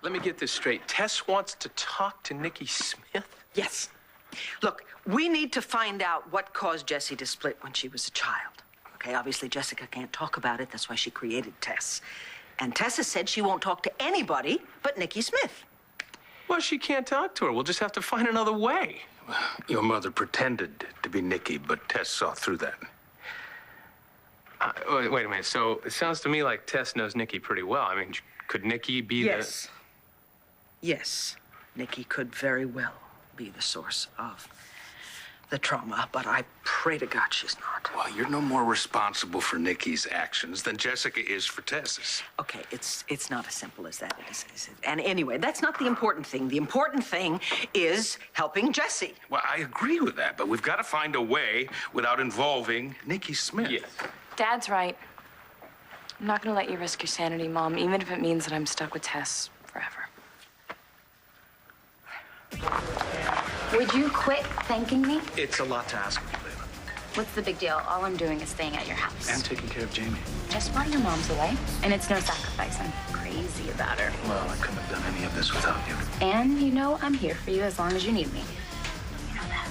Let me get this straight. Tess wants to talk to Nikki Smith? Yes. Look, we need to find out what caused Jessie to split when she was a child. Okay, obviously Jessica can't talk about it. That's why she created Tess. And Tess has said she won't talk to anybody but Nikki Smith. Well, she can't talk to her. We'll just have to find another way. Your mother pretended to be Nikki, but Tess saw through that. Wait a minute. So it sounds to me like Tess knows Nikki pretty well. I mean, could Nikki be Yes. Yes. Nikki could very well be the source of the trauma, but I pray to God she's not. Well, you're no more responsible for Nikki's actions than Jessica is for Tess's. Okay, it's not as simple as that. Is it? And anyway, that's not the important thing. The important thing is helping Jessie. Well, I agree with that, but we've got to find a way without involving Nikki Smith. Yes. Dad's right. I'm not gonna let you risk your sanity, Mom, even if it means that I'm stuck with Tess forever. Would you quit thanking me? It's a lot to ask of you, Layla. What's the big deal? All I'm doing is staying at your house. And taking care of Jamie. Just while your mom's away. And it's no sacrifice. I'm crazy about her. Well, I couldn't have done any of this without you. And you know I'm here for you as long as you need me. You know that.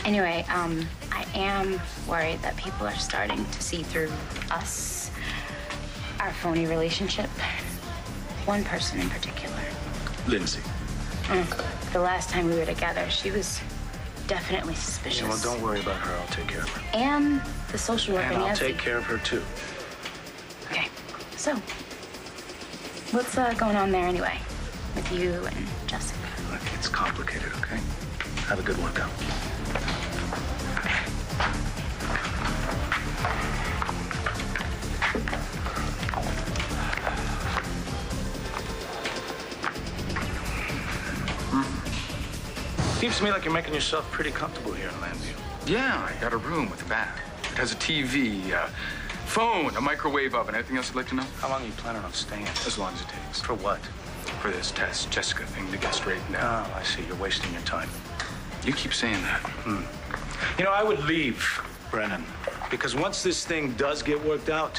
Anyway, I am worried that people are starting to see through us, our phony relationship. One person in particular. Lindsay. The last time we were together, she was definitely suspicious. Yeah, well, don't worry about her. I'll take care of her. And the social worker, And I'll Nancy. take care of her, too. Okay, so what's going on there anyway with you and Jessica? Look, it's complicated, okay? Have a good workout. Seems to me like you're making yourself pretty comfortable here in Landview. Yeah, I got a room with a bath. It has a TV, phone, a microwave oven. Anything else you'd like to know? How long are you planning on staying? As long as it takes. For what? For this Tess, Jessica thing to get straightened out. Oh, I see. You're wasting your time. You keep saying that. You know, I would leave, Brennan, because once this thing does get worked out,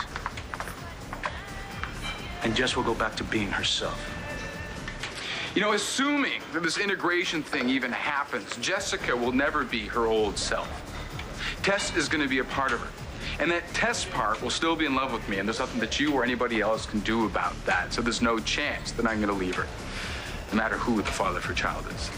and Jess will go back to being herself. You know, assuming that this integration thing even happens, Jessica will never be her old self. Tess is going to be a part of her. And that Tess part will still be in love with me, and there's nothing that you or anybody else can do about that. So there's no chance that I'm going to leave her, no matter who the father of her child is.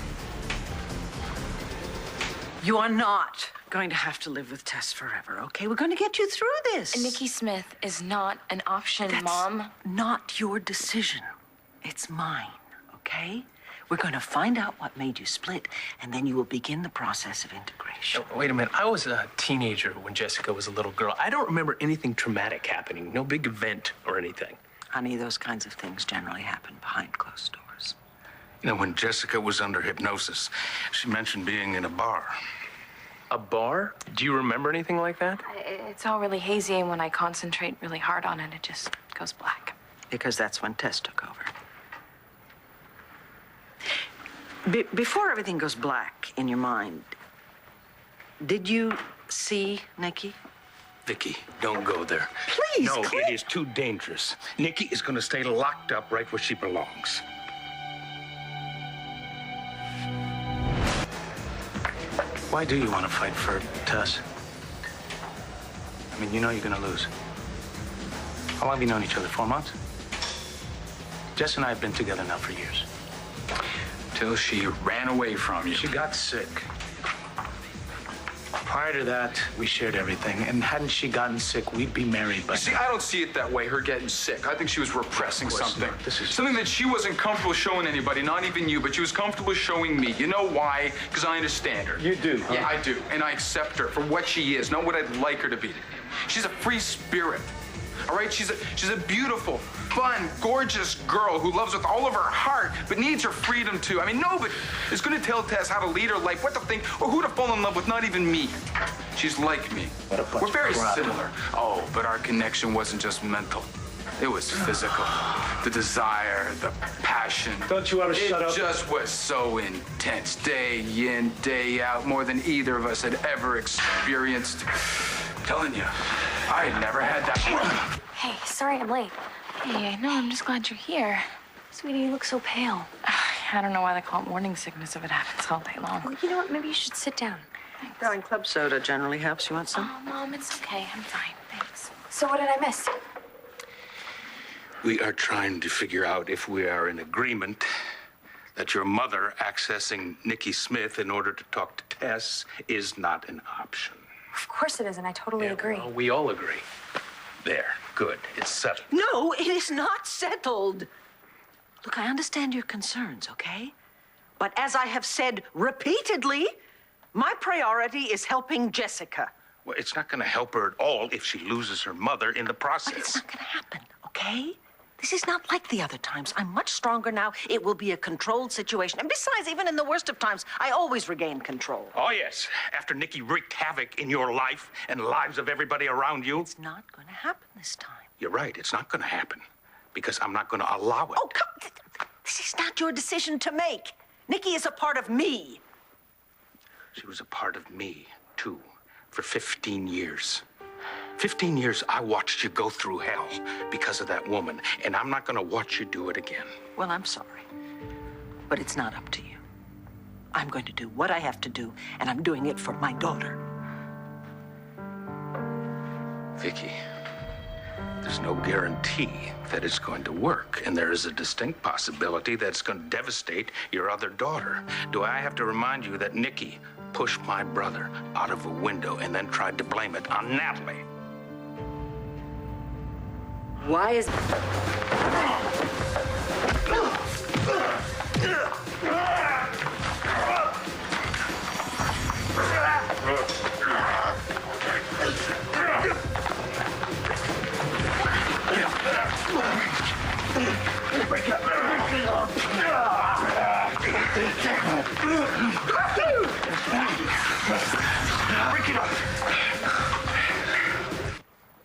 You are not going to have to live with Tess forever, okay? We're going to get you through this. Nikki Smith is not an option, That's Mom. not your decision. It's mine, okay? We're going to find out what made you split, and then you will begin the process of integration. Oh, wait a minute. I was a teenager when Jessica was a little girl. I don't remember anything traumatic happening. No big event or anything. Honey, those kinds of things generally happen behind closed doors. You know, when Jessica was under hypnosis, she mentioned being in a bar. A bar? Do you remember anything like that? It's all really hazy, and when I concentrate really hard on it, it just goes black. Because that's when Tess took over. Before everything goes black in your mind, did you see Nikki? Vicky, don't go there. Please, No, Clint. it is too dangerous. Nikki is going to stay locked up right where she belongs. Why do you want to fight for Tess? I mean, you know you're going to lose. How long have you known each other? 4 months? Jess and I have been together now for years. Till she ran away from you. She got sick. Prior to that, we shared everything. And hadn't she gotten sick, we'd be married by See, now. I don't see it that way, her getting sick. I think she was repressing Of course something. not. This is- Something that she wasn't comfortable showing anybody, not even you, but she was comfortable showing me. You know why? Because I understand her. You do, huh? Yeah, I do. And I accept her for what she is, not what I'd like her to be. She's a free spirit. All right? She's a beautiful, fun, gorgeous girl who loves with all of her heart, but needs her freedom too. I mean, nobody is going to tell Tess how to lead her life, what to think, or who to fall in love with, not even me. She's like me. What a bunch We're very of crap. similar. Oh, but our connection wasn't just mental. It was physical. The desire, the passion. Don't you ever shut up? It just was so intense, day in, day out, more than either of us had ever experienced. I'm telling you, I had never had that. Hey, sorry I'm late. Hey, no, I'm just glad you're here. Sweetie, you look so pale. I don't know why they call it morning sickness if it happens all day long. Well, you know what? Maybe you should sit down. Thanks. Darling, club soda generally helps. You want some? Oh, Mom, it's okay. I'm fine. Thanks. So what did I miss? We are trying to figure out if we are in agreement that your mother accessing Nikki Smith in order to talk to Tess is not an option. Of course it is, and I totally agree. Well, we all agree. There, good. It's settled. No, it is not settled. Look, I understand your concerns, okay? But as I have said repeatedly, my priority is helping Jessica. Well, it's not going to help her at all if she loses her mother in the process. But it's not going to happen, okay? This is not like the other times. I'm much stronger now. It will be a controlled situation. And besides, even in the worst of times, I always regain control. Oh, yes. After Nikki wreaked havoc in your life and lives of everybody around you. It's not going to happen this time. You're right. It's not going to happen because I'm not going to allow it. Oh, come. This is not your decision to make. Nikki is a part of me. She was a part of me, too, for 15 years. 15 years I watched you go through hell because of that woman, and I'm not going to watch you do it again. Well, I'm sorry, but it's not up to you. I'm going to do what I have to do, and I'm doing it for my daughter. Vicky, there's no guarantee that it's going to work, and there is a distinct possibility that it's going to devastate your other daughter. Do I have to remind you that Nikki pushed my brother out of a window and then tried to blame it on Natalie? Why is...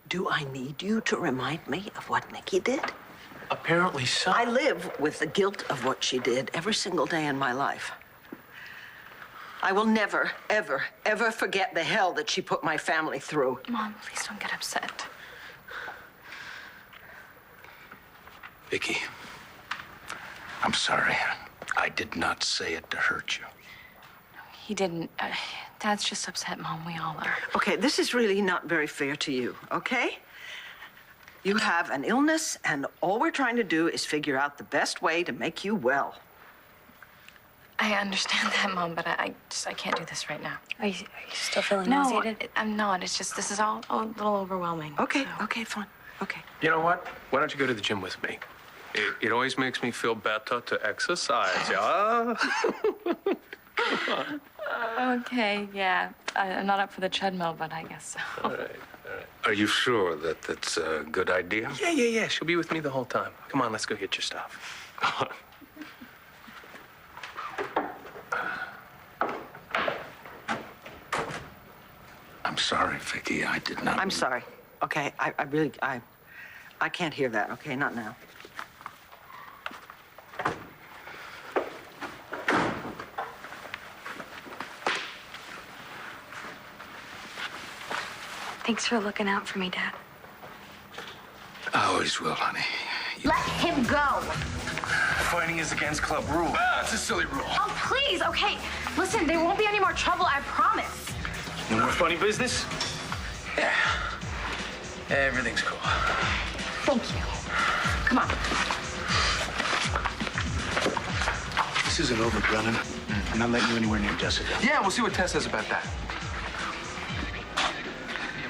Do I need you to remind me of what Nikki did? Apparently so. I live with the guilt of what she did every single day in my life. I will never, ever, ever forget the hell that she put my family through. Mom, please don't get upset. Vicky, I'm sorry. I did not say it to hurt you. He didn't. Dad's just upset, Mom. We all are. Okay, this is really not very fair to you, okay? You have an illness, and all we're trying to do is figure out the best way to make you well. I understand that, Mom, but I can't do this right now. Are you still feeling No, nauseated? I'm not. It's just, this is all a little overwhelming. Okay, so. okay, fine. Okay. You know what? Why don't you go to the gym with me? It always makes me feel better to exercise, yeah? Okay, yeah. I'm not up for the treadmill, but I guess so. All right. Are you sure that that's a good idea? Yeah. She'll be with me the whole time. Come on, let's go get your stuff. Come on. I'm sorry, Vicky. I did not. I'm sorry. Okay, I really can't hear that, okay? Not now. Thanks for looking out for me, Dad. I always will, honey. Let him go. Fighting is against club rules. That's a silly rule. Oh, please, okay. Listen, there won't be any more trouble, I promise. No more funny business? Yeah. Everything's cool. Thank you. Come on. This isn't over, Brennan. I'm not letting you anywhere near Jessica. Yeah, we'll see what Tess says about that.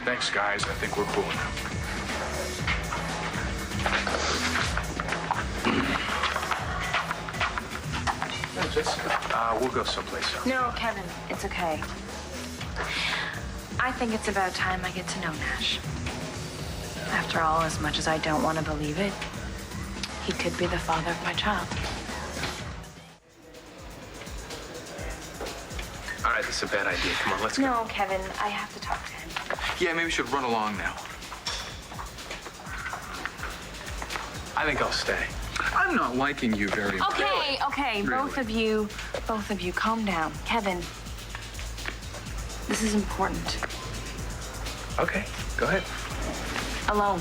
Thanks, guys. I think we're cool now. No, Jessica. We'll go someplace else. No, Kevin, it's okay. I think it's about time I get to know Nash. After all, as much as I don't want to believe it, he could be the father of my child. All right, this is a bad idea. Come on, let's go. No, Kevin, I have to talk to him. Yeah, maybe we should run along now. I think I'll stay. I'm not liking you very much. Okay, both of you, calm down. Kevin, this is important. Okay, go ahead. Alone.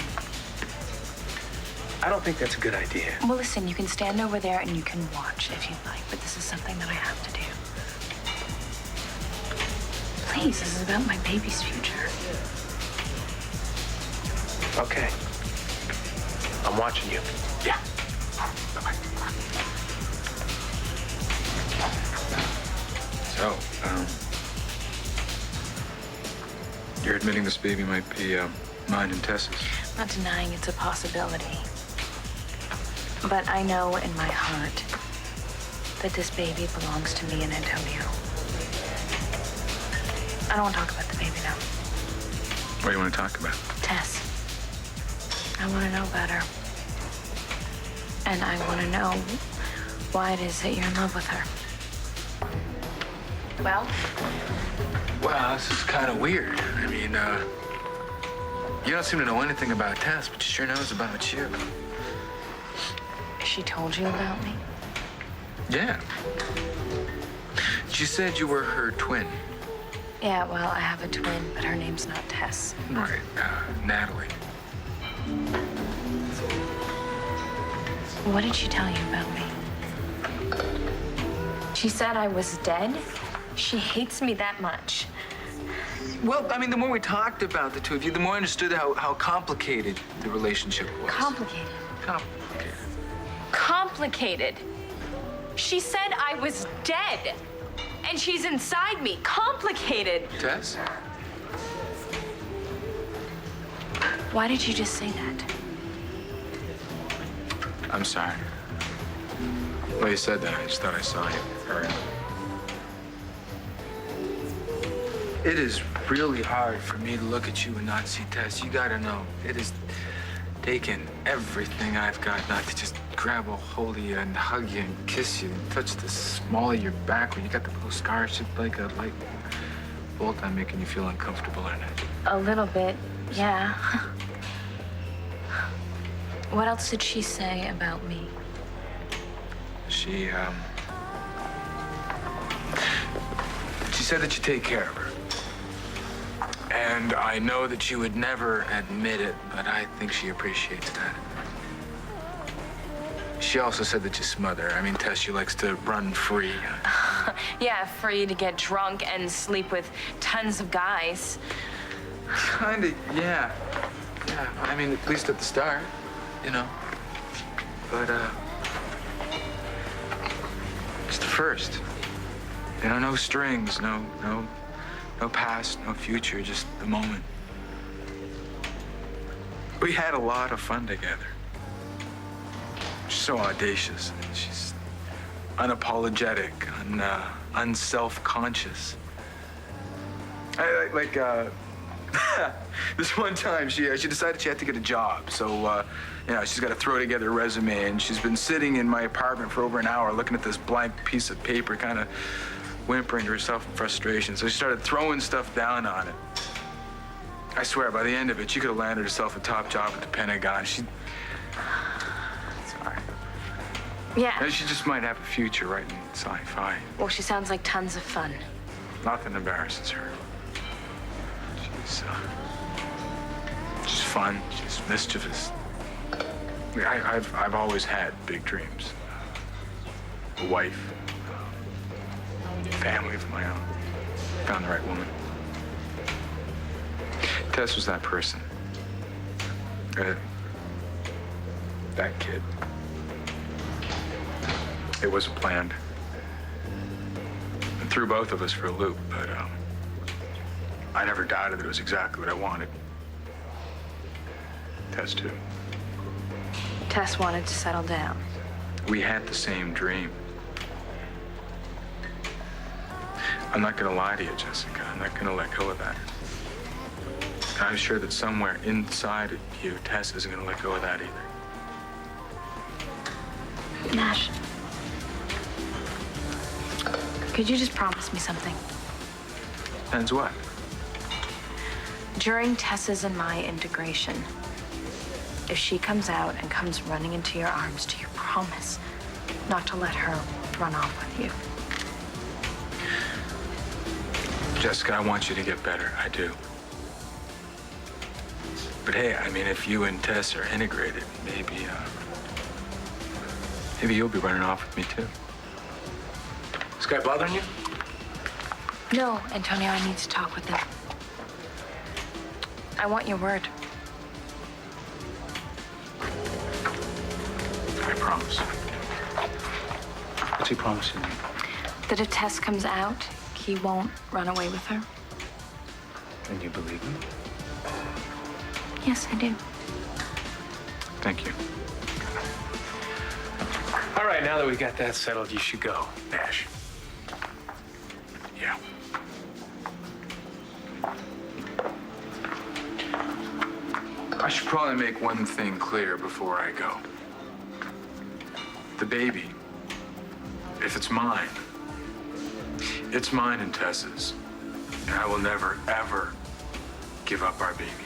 I don't think that's a good idea. Well, listen, you can stand over there and you can watch if you'd like, but this is something that I have to do. Please, this is about my baby's future. Okay. I'm watching you. Yeah. Bye-bye. So, you're admitting this baby might be mine and Tess's? I'm not denying it's a possibility. But I know in my heart that this baby belongs to me and Antonio. I don't want to talk about the baby now. What do you want to talk about? Tess. I want to know about her. And I want to know why it is that you're in love with her. Well? Well, this is kind of weird. I mean, you don't seem to know anything about Tess, but she sure knows about you. She told you about me? Yeah. She said you were her twin. Yeah, well, I have a twin, but her name's not Tess. Right, Natalie. What did she tell you about me? She said I was dead? She hates me that much. Well, I mean, the more we talked about the two of you, the more I understood how complicated the relationship was. Complicated. Complicated. Complicated. She said I was dead. And she's inside me. Complicated. Tess? Why did you just say that? I'm sorry. Well, you said that. I just thought I saw you. All right. It is really hard for me to look at you and not see Tess. You gotta know, it has taken everything I've got not to just grab a hold of you and hug you and kiss you and touch the small of your back where you got the little scar shaped like a light bolt. I'm making you feel uncomfortable, aren't I? A little bit, yeah. What else did she say about me? She said that you take care of her. And I know that you would never admit it, but I think she appreciates that. She also said that you smother. I mean, Tess, she likes to run free. Yeah, free to get drunk and sleep with tons of guys. Kinda, yeah. Yeah, I mean, at least at the start, you know. But, it's the first. You know, no strings, no past, no future, just the moment. We had a lot of fun together. She's so audacious. She's unapologetic, unself-conscious. This one time, she decided she had to get a job. So, she's got to throw together a resume, and she's been sitting in my apartment for over an hour looking at this blank piece of paper, kind of whimpering to herself in frustration. So she started throwing stuff down on it. I swear, by the end of it, she could have landed herself a top job at the Pentagon. Sorry. Yeah. She just might have a future writing sci-fi. Well, she sounds like tons of fun. Nothing embarrasses her. She's fun. She's mischievous. I've always had big dreams. A wife. Family of my own. Found the right woman. Tess was that person. That kid. It wasn't planned. It threw both of us for a loop, but I never doubted that it was exactly what I wanted. Tess too. Tess wanted to settle down. We had the same dream. I'm not gonna lie to you, Jessica. I'm not gonna let go of that. I'm sure that somewhere inside of you, Tess isn't gonna let go of that either. Nash, could you just promise me something? Depends what? During Tess's and my integration, if she comes out and comes running into your arms, do you promise not to let her run off with you? Jessica, I want you to get better. I do. But hey, I mean, if you and Tess are integrated, maybe you'll be running off with me too. This guy bothering you? No, Antonio, I need to talk with him. I want your word. I promise. What's he promising you? That if Tess comes out, he won't run away with her. And you believe him? Yes, I do. Thank you. All right, now that we got that settled, you should go, Nash. Yeah. I should probably make one thing clear before I go. The baby, if it's mine and Tess's. And I will never, ever give up our baby.